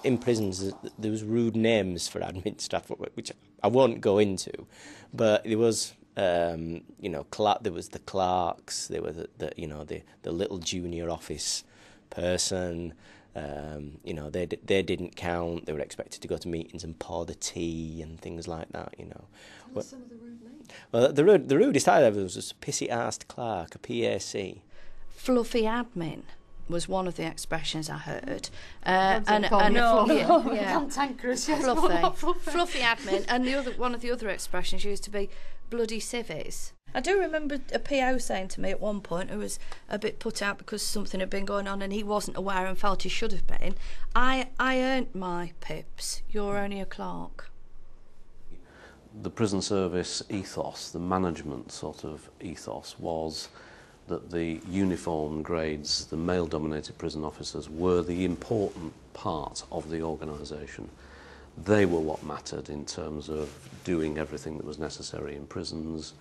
in prisons there was rude names for admin staff, which I won't go into, but there was there was the clerks, there were the little junior office person. They didn't count. They were expected to go to meetings and pour the tea and things like that. Tell us some of the rude names. Well, the rudest I ever was a pissy-arsed clerk, a PAC. Fluffy admin was one of the expressions I heard. Cantankerous, yes. Fluffy admin, and one of the other expressions used to be bloody civvies. I do remember a PO saying to me at one point, who was a bit put out because something had been going on and he wasn't aware and felt he should have been, I earned my pips, you're only a clerk. The prison service ethos, the management sort of ethos, was that the uniform grades, the male-dominated prison officers, were the important part of the organisation. They were what mattered in terms of doing everything that was necessary in prisons,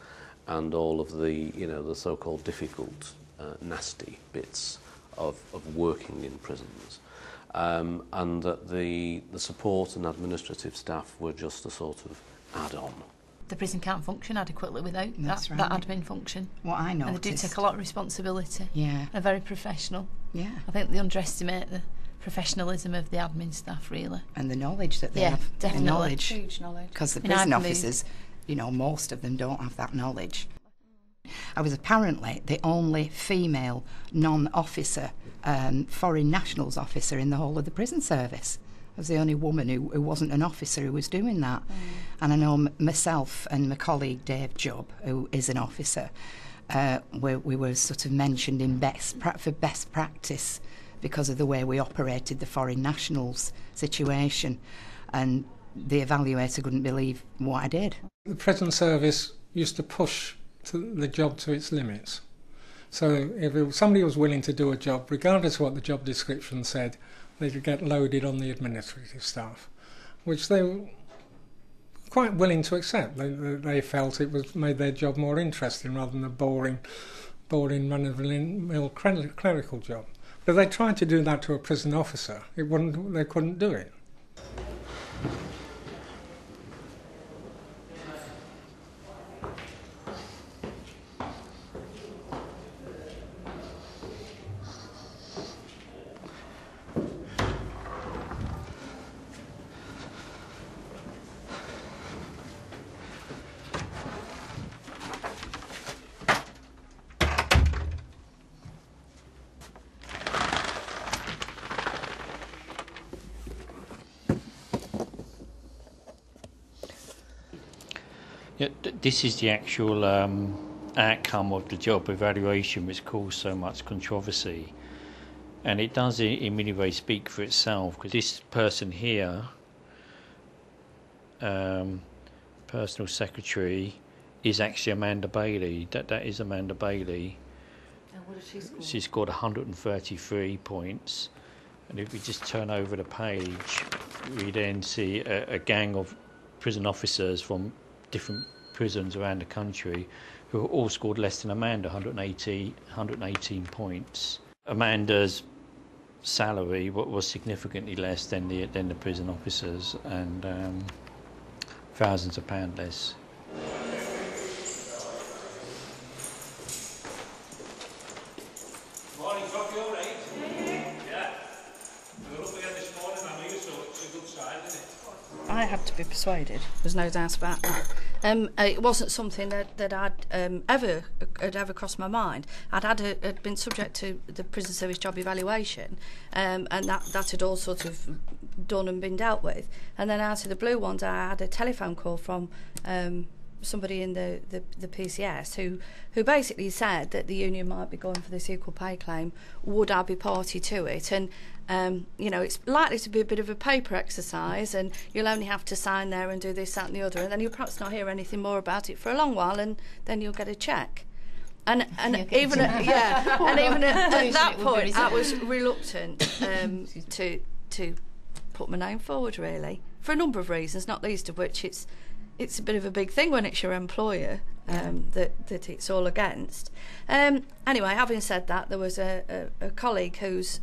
and all of the, the so-called difficult, nasty bits of working in prisons. And that the support and administrative staff were just a sort of add-on. The prison can't function adequately without that admin function. What I noticed. And they do take a lot of responsibility. Yeah. They're very professional. Yeah. I think they underestimate the professionalism of the admin staff, really. And the knowledge that they have. Definitely. The knowledge. Huge knowledge. Because the prison officers, most of them don't have that knowledge. I was apparently the only female non-officer foreign nationals officer in the whole of the prison service. I was the only woman who wasn't an officer who was doing that. And I know myself and my colleague Dave Jubb, who is an officer, we were sort of mentioned in for best practice because of the way we operated the foreign nationals situation, and the evaluator couldn't believe what I did. The prison service used to push the job to its limits. So if somebody was willing to do a job, regardless of what the job description said, they could get loaded on the administrative staff, which they were quite willing to accept. They felt it made their job more interesting rather than a boring run-of-the-mill clerical job. But they tried to do that to a prison officer. They couldn't do it. Yeah, this is the actual outcome of the job evaluation, which caused so much controversy, and it does in many ways speak for itself, because this person here, personal secretary, is actually Amanda Bailey. That is Amanda Bailey. And what did she score? She scored 133 points, and if we just turn over the page, we then see a gang of prison officers from different prisons around the country who all scored less than Amanda, 118 points. Amanda's salary was significantly less than the prison officers, and thousands of pounds less. Morning, Coffee, all right? Yeah. We were up again this morning, I knew, so it's a good sign, isn't it? I had to be persuaded. There's no doubt about that. It wasn't something that I'd ever crossed my mind. I'd been subject to the prison service job evaluation, and that had all sort of done and been dealt with. And then out of the blue one day, I had a telephone call from somebody in the PCS who basically said that the union might be going for this equal pay claim. Would I be party to it? And it's likely to be a bit of a paper exercise, and you'll only have to sign there and do this, that and the other, and then you'll perhaps not hear anything more about it for a long while, and then you'll get a cheque. And even at that point, I was reluctant to put my name forward, really, for a number of reasons, not least of which it's a bit of a big thing when it's your employer that it's all against. Anyway, having said that, there was a colleague whose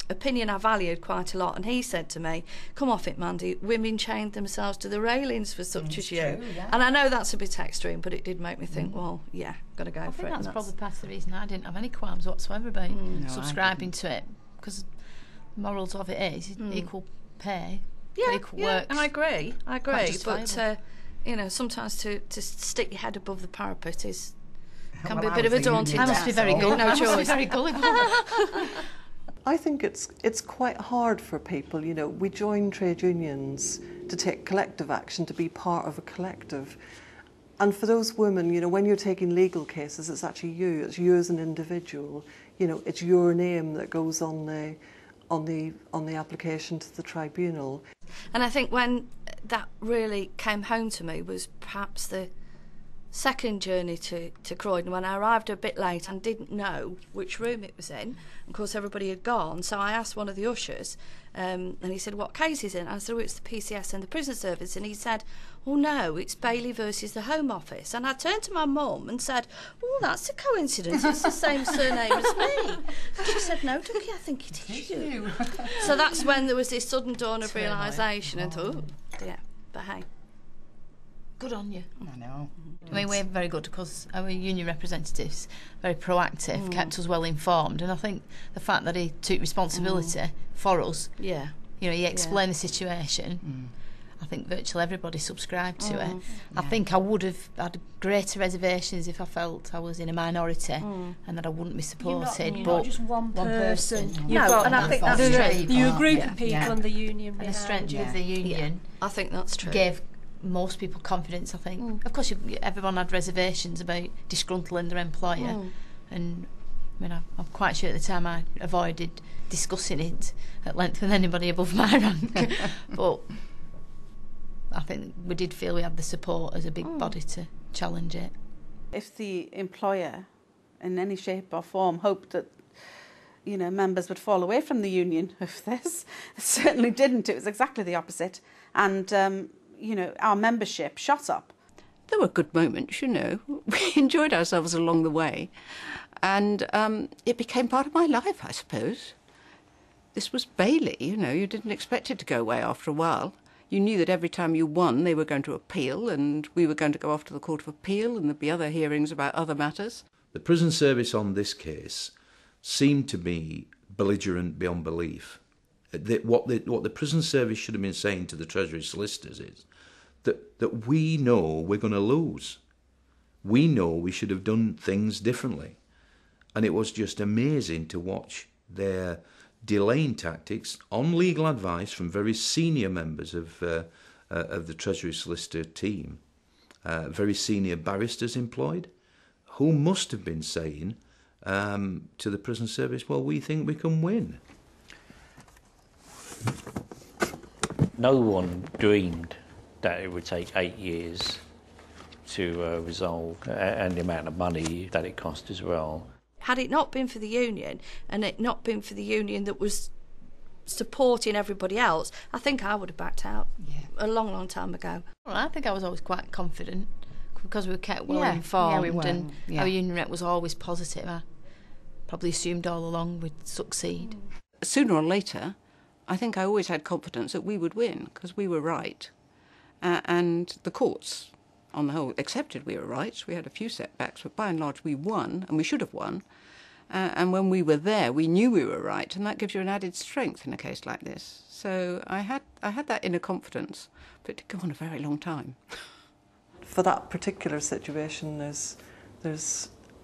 opinion I valued quite a lot, and he said to me, "Come off it, Mandy, women chained themselves to the railings for such as you." True, yeah. And I know that's a bit extreme, but it did make me think, well, yeah, got to go I for think it. that's and probably part of the reason I didn't have any qualms whatsoever about No, subscribing to it, because the morals of it is equal pay, yeah, equal yeah, work. I agree, quite but justifiable. you know, sometimes to stick your head above the parapet can Well, be a I bit of was a a daunting union I must be task. very No gullible. No I must be choice. very gullible. I think it's quite hard for people. You know, we join trade unions to take collective action, to be part of a collective. And for those women, you know, when you're taking legal cases, it's actually you. It's you as an individual. You know, it's your name that goes on the application to the tribunal. And I think when that really came home to me was perhaps the second journey to Croydon, when I arrived a bit late and didn't know which room it was in. Of course, everybody had gone, so I asked one of the ushers, and he said, "What case is it?" I said, "Oh, it's the PCS and the prison service." And he said, "Oh no, it's Bailey versus the Home Office." And I turned to my mum and said, "Oh, that's a coincidence, it's the same surname as me." And she said, "No, Ducky, I think it is you." So that's when there was this sudden dawn of Turmoil. realisation, and thought, oh dear, but hey. Good on you. I know. I mean, we're very good because our union representatives, very proactive, kept us well informed, and I think the fact that he took responsibility for us, Yeah. you know, he explained the situation. I think virtually everybody subscribed to it. I Yeah. think I would have had greater reservations if I felt I was in a minority and that I wouldn't be supported. You're but not just one person. You've No, got and I think that's true. you a group Yeah. of people Yeah. and the union and the behind strength you. of the union I think that's true. gave most people confidence, I think. Of course, everyone had reservations about disgruntling their employer, and I mean, I'm quite sure at the time I avoided discussing it at length with anybody above my rank, but I think we did feel we had the support as a big body to challenge it. If the employer in any shape or form hoped that, you know, members would fall away from the union of this, it certainly didn't. It was exactly the opposite. And, you know, our membership shot up. There were good moments, you know. We enjoyed ourselves along the way. And it became part of my life, I suppose. This was Bailey, you know. You didn't expect it to go away after a while. You knew that every time you won, they were going to appeal, and we were going to go off to the Court of Appeal, and there'd be other hearings about other matters. The prison service on this case seemed to be belligerent beyond belief. What the prison service should have been saying to the Treasury solicitors is that we know we're going to lose. We know we should have done things differently. And it was just amazing to watch their delaying tactics on legal advice from very senior members of the Treasury solicitor team, very senior barristers employed, who must have been saying to the prison service, well, we think we can win. No one dreamed that it would take 8 years to resolve, and the amount of money that it cost as well. Had it not been for the union, and it not been for the union that was supporting everybody else, I think I would have backed out a long, long time ago. Well, I think I was always quite confident because we were kept well Yeah, informed, yeah, we were, and yeah. our union rep was always positive. I probably assumed all along we'd succeed. Sooner or later, I think I always had confidence that we would win, because we were right. And the courts, on the whole, accepted we were right. We had a few setbacks, but by and large we won, and we should have won. And when we were there, we knew we were right, and that gives you an added strength in a case like this. So I had that inner confidence, but it did go on a very long time. For that particular situation, there's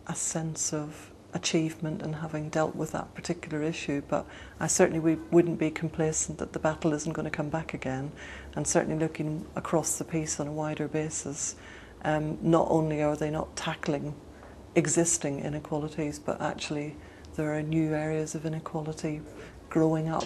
a sense of achievement in having dealt with that particular issue, but I certainly wouldn't be complacent that the battle isn't going to come back again, and certainly looking across the piece on a wider basis. Not only are they not tackling existing inequalities, but actually there are new areas of inequality growing up.